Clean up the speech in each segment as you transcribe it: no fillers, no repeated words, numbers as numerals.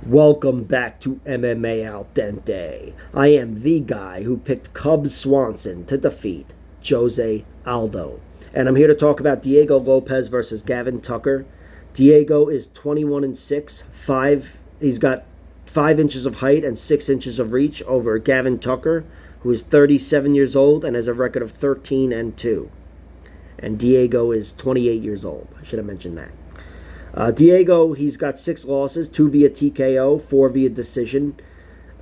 Welcome back to MMA Al Dente. I am the guy who picked Cub Swanson to defeat Jose Aldo. And I'm here to talk about Diego Lopes versus Gavin Tucker. Diego is 21 and 6. He's got 5 inches of height and 6 inches of reach over Gavin Tucker, who is 37 years old and has a record of 13 and 2. And Diego is 28 years old. I should have mentioned that. Diego, he's got 6 losses, 2 via TKO, 4 via decision.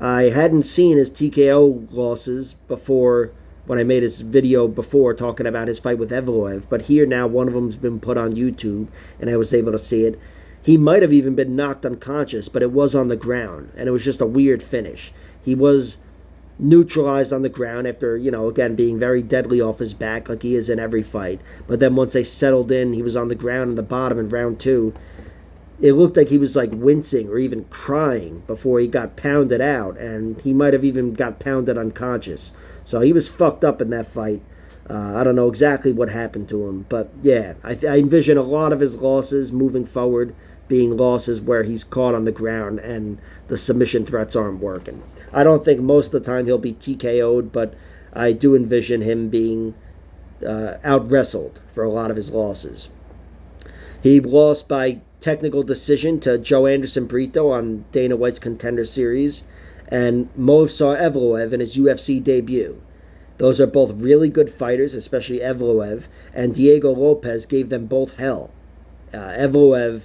I hadn't seen his TKO losses before when I made his video before talking about his fight with Evloev, but here now one of them's been put on YouTube and I was able to see it. He might have even been knocked unconscious, but it was on the ground and it was just a weird finish. He was neutralized on the ground after, again, being very deadly off his back like he is in every fight. But then once they settled in, he was on the ground in the bottom in round 2. It looked like he was like wincing or even crying before he got pounded out, and he might have even got pounded unconscious. So he was fucked up in that fight. I don't know exactly what happened to him, but yeah, I envision a lot of his losses moving forward being losses where he's caught on the ground and the submission threats aren't working. I don't think most of the time he'll be TKO'd, but I do envision him being out-wrestled for a lot of his losses. He lost by technical decision to Joe Anderson Brito on Dana White's Contender Series and Movsar Evloev in his UFC debut. Those are both really good fighters, especially Evloev, and Diego Lopes gave them both hell. Evloev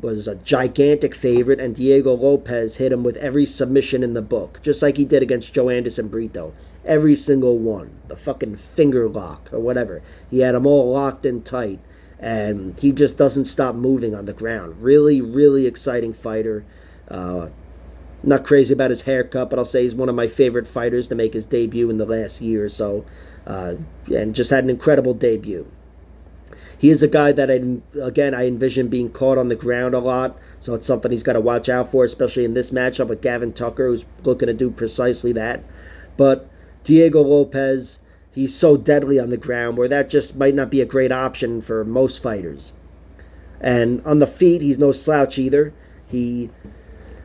was a gigantic favorite, and Diego Lopes hit him with every submission in the book, just like he did against Joe Anderson Brito. Every single one. The fucking finger lock or whatever. He had them all locked in tight, and he just doesn't stop moving on the ground. Really, really exciting fighter. Not crazy about his haircut, but I'll say he's one of my favorite fighters to make his debut in the last year or so, and just had an incredible debut. He is a guy that, I envision being caught on the ground a lot, so it's something he's got to watch out for, especially in this matchup with Gavin Tucker, who's looking to do precisely that. But Diego Lopes, he's so deadly on the ground where that just might not be a great option for most fighters. And on the feet, he's no slouch either. He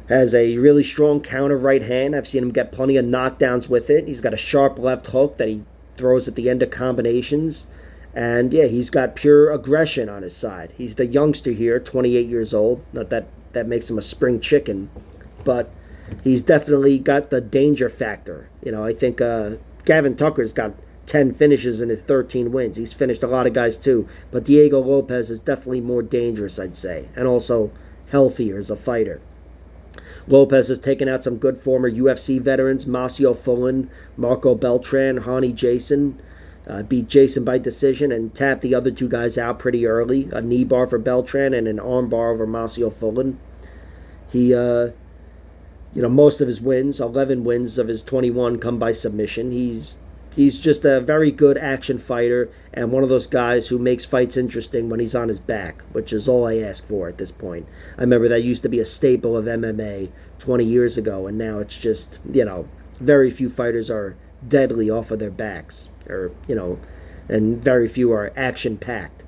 has a really strong counter right hand. I've seen him get plenty of knockdowns with it. He's got a sharp left hook that he throws at the end of combinations. And yeah, he's got pure aggression on his side. He's the youngster here, 28 years old. Not that makes him a spring chicken, but he's definitely got the danger factor. I think Gavin Tucker's got 10 finishes in his 13 wins. He's finished a lot of guys too, but Diego Lopes is definitely more dangerous, I'd say, and also healthier as a fighter. Lopes has taken out some good former UFC veterans, Macio Fullen, Marco Beltran, Hani Jason. Beat Jason by decision and tapped the other 2 guys out pretty early. A knee bar for Beltran and an arm bar over Macio Fullen. He, most of his wins, 11 wins of his 21 come by submission. He's just a very good action fighter and one of those guys who makes fights interesting when he's on his back, which is all I ask for at this point. I remember that used to be a staple of MMA 20 years ago, and now it's just, very few fighters are deadly off of their backs. And very few are action-packed.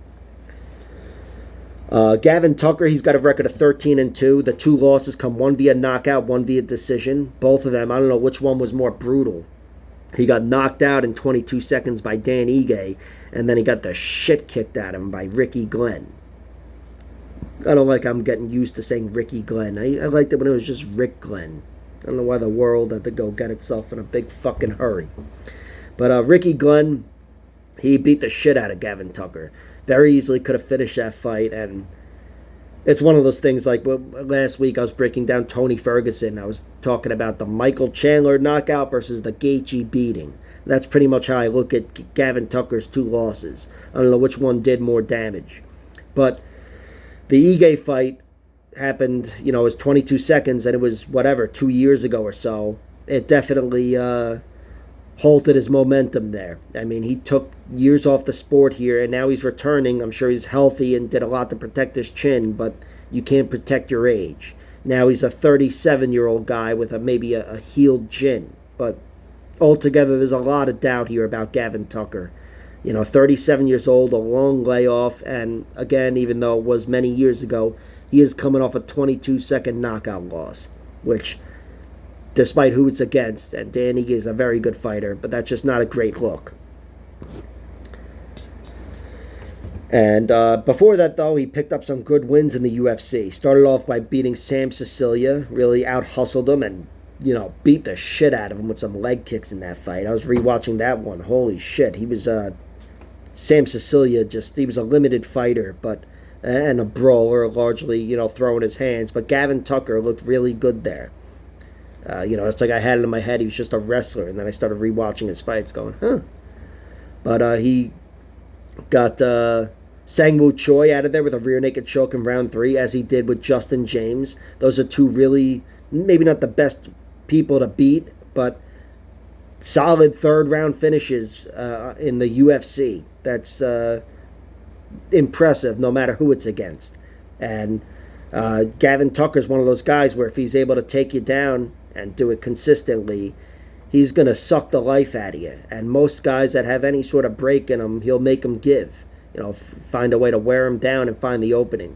Gavin Tucker, he's got a record of 13 and 2. The 2 losses come one via knockout, one via decision. Both of them, I don't know which one was more brutal. He got knocked out in 22 seconds by Dan Ige, and then he got the shit kicked out of him by Ricky Glenn. I don't like I'm getting used to saying Ricky Glenn. I liked it when it was just Rick Glenn. I don't know why the world had to go get itself in a big fucking hurry. But Ricky Glenn, he beat the shit out of Gavin Tucker. Very easily could have finished that fight. And it's one of those things like last week I was breaking down Tony Ferguson. I was talking about the Michael Chandler knockout versus the Gaethje beating. That's pretty much how I look at Gavin Tucker's 2 losses. I don't know which one did more damage. But the Ige fight happened, it was 22 seconds and it was 2 years ago or so. It definitely halted his momentum there. I mean, he took years off the sport here, and now he's returning. I'm sure he's healthy and did a lot to protect his chin, but you can't protect your age. Now he's a 37-year-old guy with maybe a healed chin. But altogether, there's a lot of doubt here about Gavin Tucker. 37 years old, a long layoff, and again, even though it was many years ago, he is coming off a 22-second knockout loss, which, despite who it's against, and Danny is a very good fighter, but that's just not a great look. And before that, though, he picked up some good wins in the UFC. Started off by beating Sam Sicilia, really out-hustled him and, beat the shit out of him with some leg kicks in that fight. I was rewatching that one. Holy shit. He was, Sam Sicilia, he was a limited fighter, and a brawler, largely, throwing his hands. But Gavin Tucker looked really good there. It's like I had it in my head. He was just a wrestler, and then I started rewatching his fights going, huh. But he got Sang-Woo Choi out of there with a rear naked choke in round 3, as he did with Justin James. Those are two really, maybe not the best people to beat, but solid third-round finishes in the UFC. That's impressive, no matter who it's against. And Gavin Tucker's one of those guys where if he's able to take you down and do it consistently, he's going to suck the life out of you. And most guys that have any sort of break in them, he'll make them give. Find a way to wear him down and find the opening.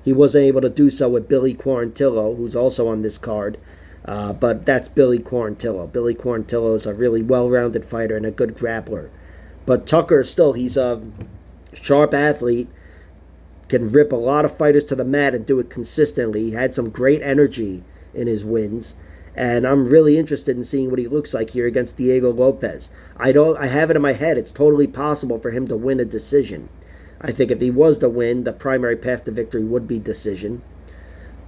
He wasn't able to do so with Billy Quarantillo, who's also on this card. But that's Billy Quarantillo. Billy Quarantillo is a really well-rounded fighter and a good grappler. But Tucker, still, he's a sharp athlete, can rip a lot of fighters to the mat and do it consistently. He had some great energy in his wins. And I'm really interested in seeing what he looks like here against Diego Lopes. I have it in my head. It's totally possible for him to win a decision. I think if he was to win, the primary path to victory would be decision.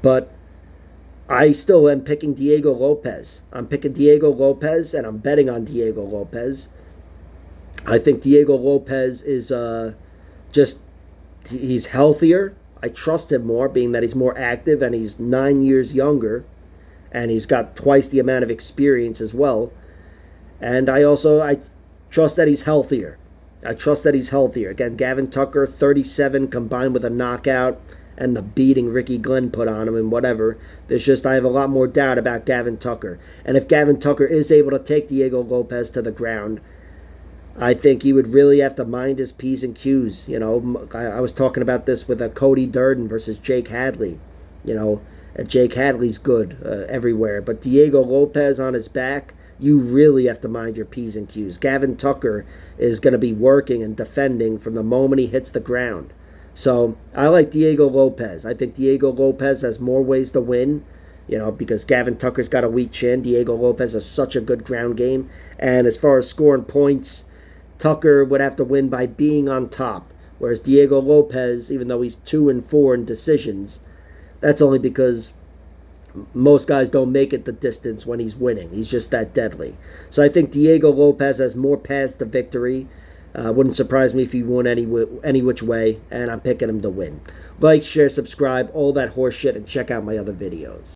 But I still am picking Diego Lopes. I'm picking Diego Lopes, and I'm betting on Diego Lopes. I think Diego Lopes is he's healthier. I trust him more, being that he's more active and he's 9 years younger. And he's got twice the amount of experience as well. And I trust that he's healthier. Again, Gavin Tucker, 37, combined with a knockout and the beating Ricky Glenn put on him and whatever. I have a lot more doubt about Gavin Tucker. And if Gavin Tucker is able to take Diego Lopes to the ground, I think he would really have to mind his P's and Q's. I was talking about this with Cody Durden versus Jake Hadley. Jake Hadley's good everywhere, but Diego Lopes on his back, you really have to mind your P's and Q's. Gavin Tucker is going to be working and defending from the moment he hits the ground. So I like Diego Lopes. I think Diego Lopes has more ways to win, because Gavin Tucker's got a weak chin. Diego Lopes has such a good ground game. And as far as scoring points, Tucker would have to win by being on top, whereas Diego Lopes, even though he's 2-4 in decisions, that's only because most guys don't make it the distance when he's winning. He's just that deadly. So I think Diego Lopes has more paths to victory. Wouldn't surprise me if he won any which way, and I'm picking him to win. Like, share, subscribe, all that horse shit, and check out my other videos.